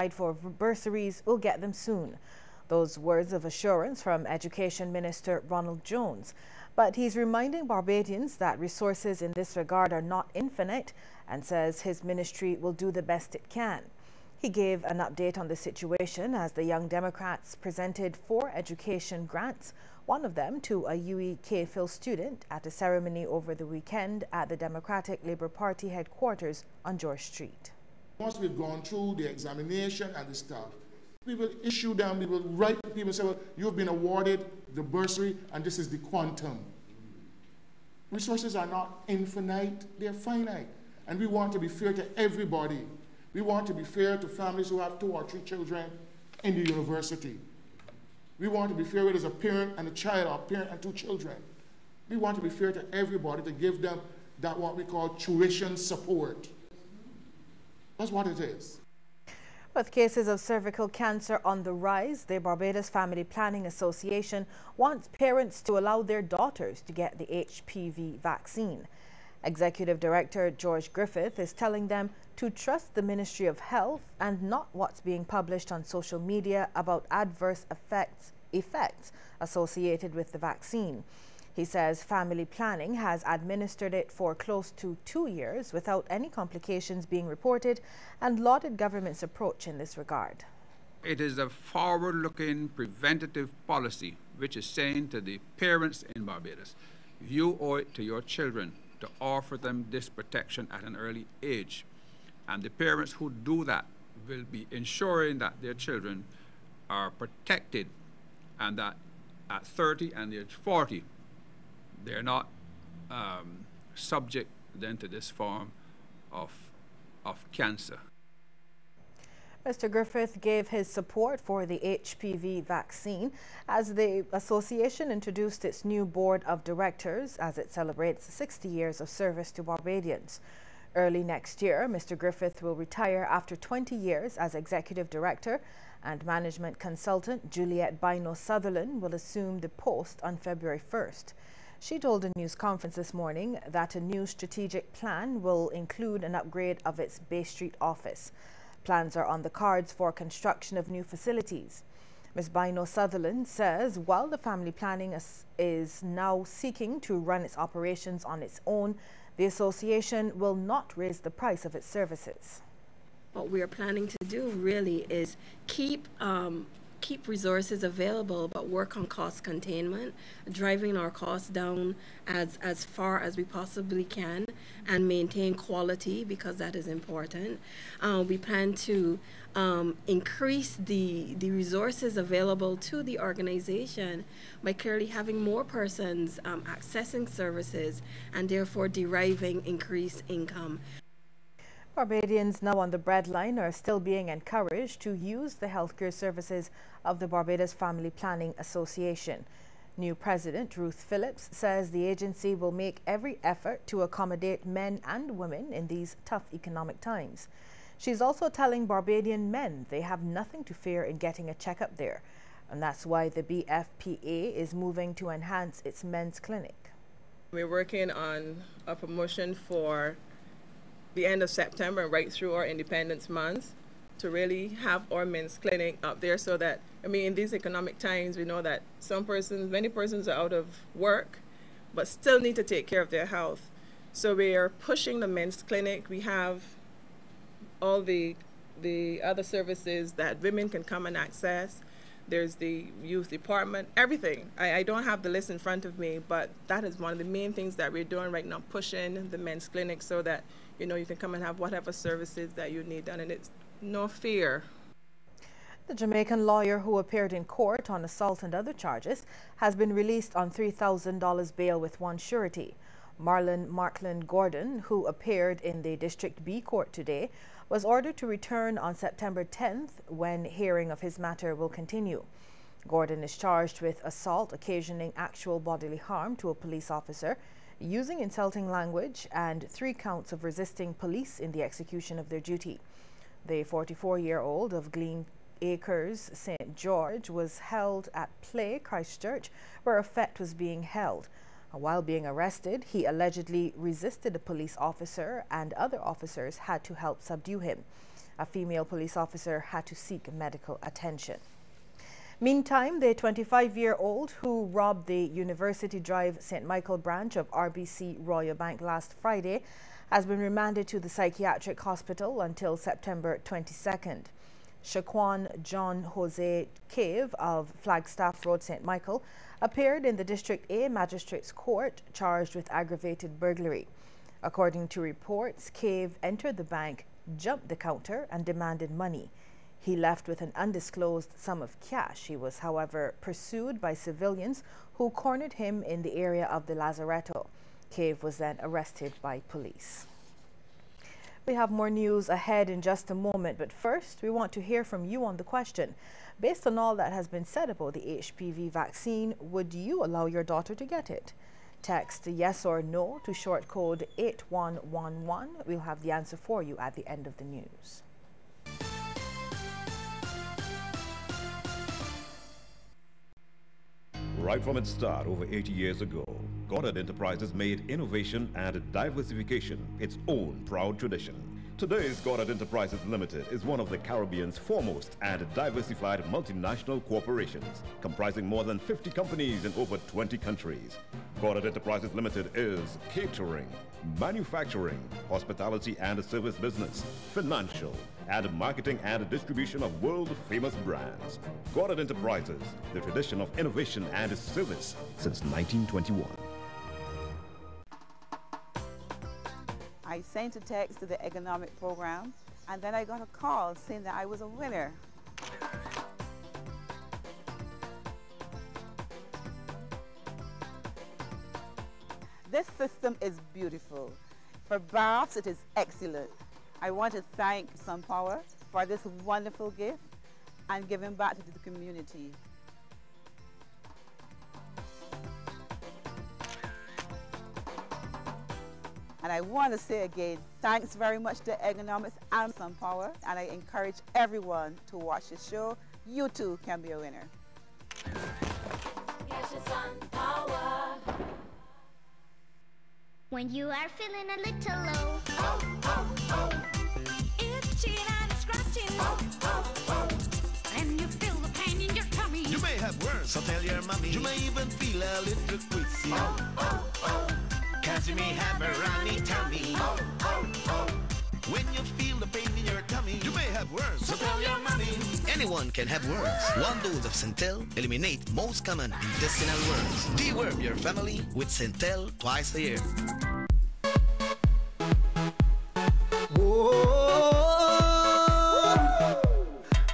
applied for bursaries will get them soon. Those words of assurance from Education Minister Ronald Jones. But he's reminding Barbadians that resources in this regard are not infinite and says his ministry will do the best it can. He gave an update on the situation as the Young Democrats presented 4 education grants, one of them to a UEK-Phil student at a ceremony over the weekend at the Democratic Labour Party headquarters on George Street. Once we've gone through the examination and the stuff, we will issue them, we will write to people and say, well, you've been awarded the bursary and this is the quantum. Resources are not infinite, they're finite. And we want to be fair to everybody. We want to be fair to families who have 2 or 3 children in the university. We want to be fair where there's a parent and a child, or a parent and 2 children. We want to be fair to everybody to give them that what we call tuition support. That's what it is. With cases of cervical cancer on the rise, the Barbados Family Planning Association wants parents to allow their daughters to get the HPV vaccine. Executive Director George Griffith is telling them to trust the Ministry of Health and not what's being published on social media about adverse effects associated with the vaccine. He says family planning has administered it for close to 2 years without any complications being reported and lauded government's approach in this regard. It is a forward-looking preventative policy which is saying to the parents in Barbados, you owe it to your children to offer them this protection at an early age. And the parents who do that will be ensuring that their children are protected and that at 30 and age 40, they're not subject then to this form of cancer. Mr. Griffith gave his support for the HPV vaccine as the association introduced its new board of directors as it celebrates 60 years of service to Barbadians. Early next year, Mr. Griffith will retire after 20 years as executive director, and management consultant Juliet Bino Sutherland will assume the post on February 1st. She told a news conference this morning that a new strategic plan will include an upgrade of its Bay Street office. Plans are on the cards for construction of new facilities. Ms. Bino Sutherland says while the family planning is now seeking to run its operations on its own, the association will not raise the price of its services. What we are planning to do really is keep resources available, but work on cost containment, driving our costs down as far as we possibly can, and maintain quality because that is important. We plan to increase the resources available to the organization by clearly having more persons accessing services and therefore deriving increased income. Barbadians now on the breadline are still being encouraged to use the healthcare services of the Barbados Family Planning Association. New President Ruth Phillips says the agency will make every effort to accommodate men and women in these tough economic times. She's also telling Barbadian men they have nothing to fear in getting a checkup there, and that's why the BFPA is moving to enhance its men's clinic. We're working on a promotion for the end of September right through our Independence Month to really have our men's clinic up there so that, I mean, in these economic times, we know that many persons are out of work, but still need to take care of their health. So we are pushing the men's clinic. We have all the other services that women can come and access. There's the youth department, everything. I don't have the list in front of me, but that is one of the main things that we're doing right now, pushing the men's clinic so that, you know, you can come and have whatever services that you need done, and it's no fear. The Jamaican lawyer who appeared in court on assault and other charges has been released on $3,000 bail with one surety. Marlon Markland Gordon, who appeared in the District B court today, was ordered to return on September 10th when hearing of his matter will continue. Gordon is charged with assault occasioning actual bodily harm to a police officer, using insulting language, and 3 counts of resisting police in the execution of their duty. The 44-year-old of Glen Acres, St. George, was held at Play, Christchurch, where a fete was being held. While being arrested, he allegedly resisted a police officer and other officers had to help subdue him. A female police officer had to seek medical attention. Meantime, the 25-year-old who robbed the University Drive St. Michael branch of RBC Royal Bank last Friday has been remanded to the psychiatric hospital until September 22nd. Shaquan John Jose Cave of Flagstaff Road, St. Michael, appeared in the District A Magistrates Court charged with aggravated burglary. According to reports, Cave entered the bank, jumped the counter and demanded money. He left with an undisclosed sum of cash. He was, however, pursued by civilians who cornered him in the area of the Lazaretto. Cave was then arrested by police. We have more news ahead in just a moment, but first we want to hear from you on the question. Based on all that has been said about the HPV vaccine, would you allow your daughter to get it? Text yes or no to short code 8111. We'll have the answer for you at the end of the news. Right from its start over 80 years ago, Goddard Enterprises made innovation and diversification its own proud tradition. Today's Goddard Enterprises Limited is one of the Caribbean's foremost and diversified multinational corporations, comprising more than 50 companies in over 20 countries. Goddard Enterprises Limited is catering, manufacturing, hospitality and service business, financial, and marketing and distribution of world-famous brands. Goddard Enterprises, the tradition of innovation and service since 1921. I sent a text to the economic program, and then I got a call saying that I was a winner. This system is beautiful. For baths, it is excellent. I want to thank SunPower for this wonderful gift and giving back to the community. And I want to say again, thanks very much to Economics and SunPower, and I encourage everyone to watch the show. You too can be a winner. Here's your SunPower. When you are feeling a little low, itching and scratching, and you feel the pain in your tummy. You may have worms, so tell your mommy. You may even feel a little queasy. Cause you may have a runny tummy. When you feel the pain in your tummy, you may have worms, so tell your mommy. Anyone can have worms. One dose of Centel eliminate most common intestinal worms. Deworm your family with Centel twice a year.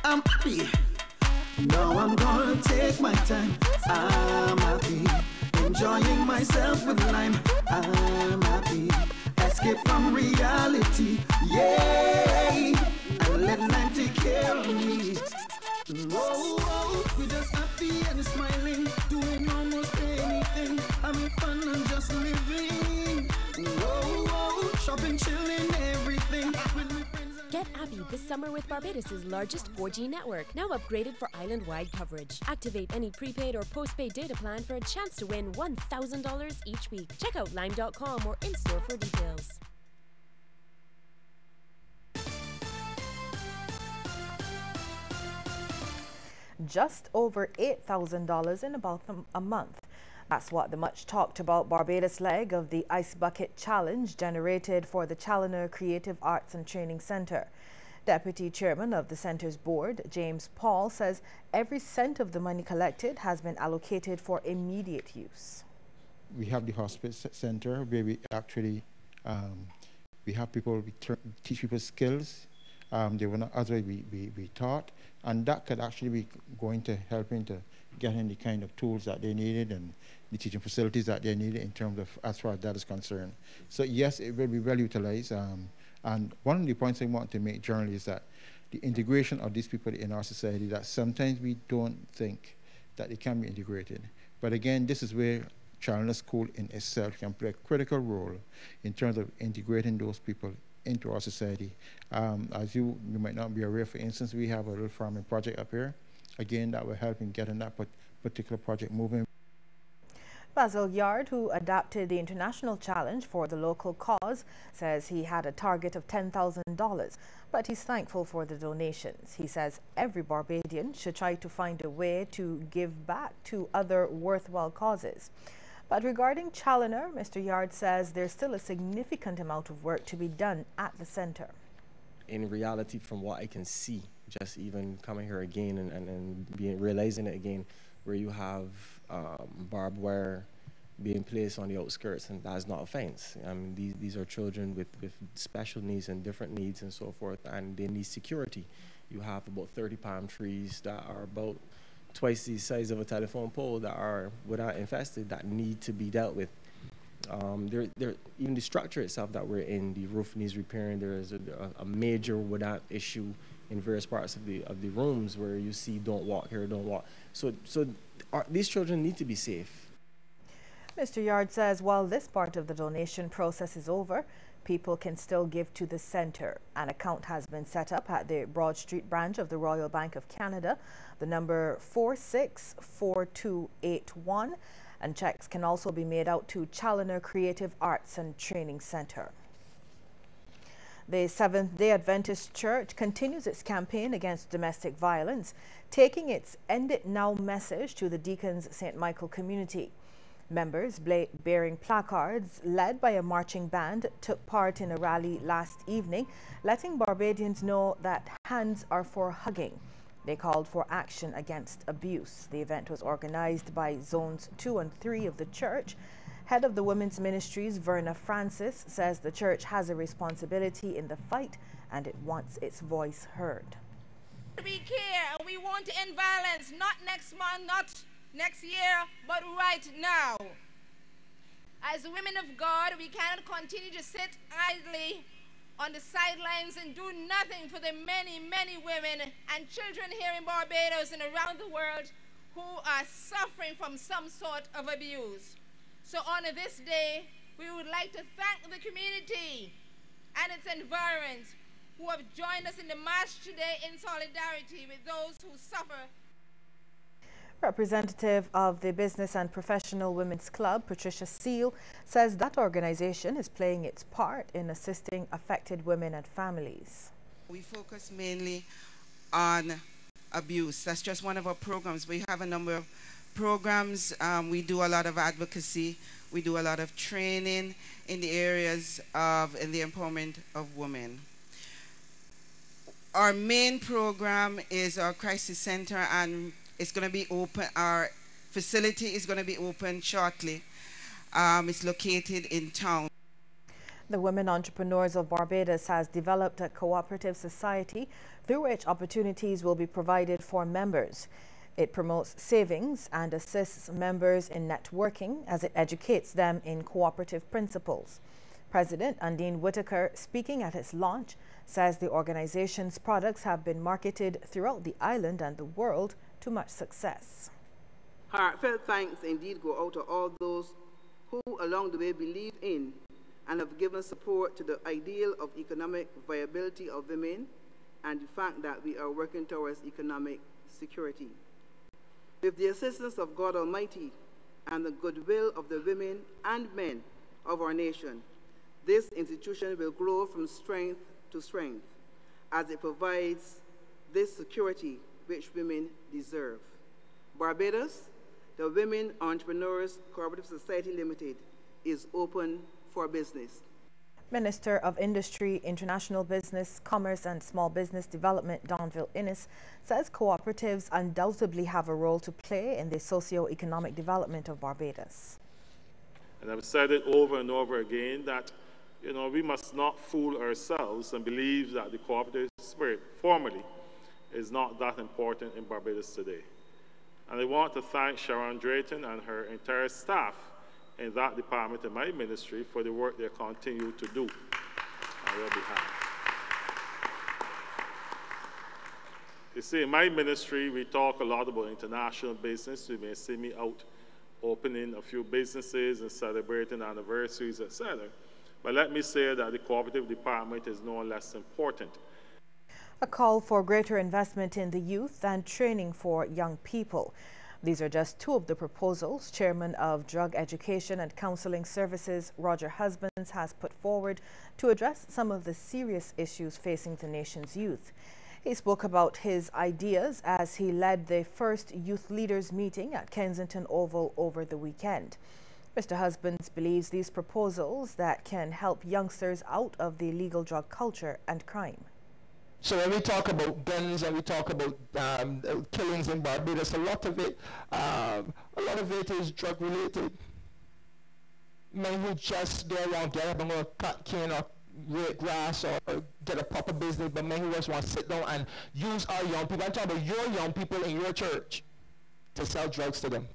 I'm happy. Now I'm gonna take my time. I'm happy. Enjoying myself with lime. I'm happy. Escape from reality. Yay! And let lime take care of me. We're just happy and smiling. Doing almost anything. Having fun and just living. Shopping, chilling, everything. With my friends. Get Abby this summer with Barbados' largest 4G network, now upgraded for island-wide coverage. Activate any prepaid or postpaid data plan for a chance to win $1,000 each week. Check out lime.com or in-store for details. Just over $8,000 in about a month. That's what the much talked about Barbados leg of the Ice Bucket Challenge generated for the Challoner Creative Arts and Training Centre. Deputy Chairman of the Centre's board, James Paul, says every cent of the money collected has been allocated for immediate use. We have the hospice center where we actually we have people, we teach people skills. They were not as we taught, and that could actually be going to helping to getting the kind of tools that they needed and the teaching facilities that they needed in terms of as far as that is concerned. So yes, it will be well utilized. And one of the points I want to make generally is that the integration of these people in our society, that sometimes we don't think that it can be integrated. But again, this is where Challoner School in itself can play a critical role in terms of integrating those people into our society. As you might not be aware, for instance, we have a little farming project up here. Again, that will help in getting that particular project moving. Basil Yard, who adapted the international challenge for the local cause, says he had a target of $10,000, but he's thankful for the donations. He says every Barbadian should try to find a way to give back to other worthwhile causes. But regarding Challoner, Mr. Yard says there's still a significant amount of work to be done at the center. In reality, from what I can see, just even coming here again and realizing it again, where you have barbed wire being placed on the outskirts, and that's not a fence. I mean, these are children with special needs and different needs and so forth, and they need security. You have about 30 palm trees that are about twice the size of a telephone pole that are without infested, that need to be dealt with. Even the structure itself that we're in, the roof needs repairing. There is a major without issue in various parts of the rooms where you see don't walk here, don't walk. So these children need to be safe. Mr. Yard says while this part of the donation process is over, people can still give to the center. An account has been set up at the Broad Street branch of the Royal Bank of Canada, the number 464281, and checks can also be made out to Challoner Creative Arts and Training Center. The Seventh-day Adventist Church continues its campaign against domestic violence, taking its End It Now message to the Deacons St. Michael community. Members bearing placards led by a marching band took part in a rally last evening, letting Barbadians know that hands are for hugging. They called for action against abuse. The event was organized by Zones 2 and 3 of the church. Head of the Women's Ministries, Verna Francis, says the church has a responsibility in the fight and it wants its voice heard. We care and we want to end violence, not next month, not next year, but right now. As women of God, we cannot continue to sit idly on the sidelines and do nothing for the many, many women and children here in Barbados and around the world who are suffering from some sort of abuse. So on this day, we would like to thank the community and its environs who have joined us in the march today in solidarity with those who suffer. Representative of the Business and Professional Women's Club, Patricia Seal, says that organization is playing its part in assisting affected women and families. We focus mainly on abuse. That's just one of our programs. We have a number of programs. We do a lot of advocacy. We do a lot of training in the areas of the empowerment of women. Our main program is our crisis center, and it's going to be open. Our facility is going to be open shortly. It's located in town. The Women Entrepreneurs of Barbados has developed a cooperative society through which opportunities will be provided for members. It promotes savings and assists members in networking as it educates them in cooperative principles. President Undine Whitaker, speaking at its launch, says the organization's products have been marketed throughout the island and the world to much success. Heartfelt thanks indeed go out to all those who along the way believe in and have given support to the ideal of economic viability of women and the fact that we are working towards economic security. With the assistance of God Almighty and the goodwill of the women and men of our nation, this institution will grow from strength to strength as it provides this security which women deserve. Barbados, the Women Entrepreneurs Cooperative Society Limited, is open for business. Minister of Industry, International Business, Commerce and Small Business Development, Donville Innes, says cooperatives undoubtedly have a role to play in the socio-economic development of Barbados. And I've said it over and over again that, we must not fool ourselves and believe that the cooperative spirit formally is not that important in Barbados today. And I want to thank Sharon Drayton and her entire staff in that department in my ministry for the work they continue to do on your behalf. You see, in my ministry, we talk a lot about international business. You may see me out opening a few businesses and celebrating anniversaries, etc. But let me say that the cooperative department is no less important. A call for greater investment in the youth and training for young people. These are just two of the proposals Chairman of Drug Education and Counseling Services, Roger Husbands, has put forward to address some of the serious issues facing the nation's youth. He spoke about his ideas as he led the first youth leaders meeting at Kensington Oval over the weekend. Mr. Husbands believes these proposals that can help youngsters out of the illegal drug culture and crime. So when we talk about guns and we talk about killings in Barbados, a lot of it is drug related. Men who just go around, get up and go cut cane or rake grass or get a proper business, but men who just want to sit down and use our young people. I'm talking about your young people in your church to sell drugs to them.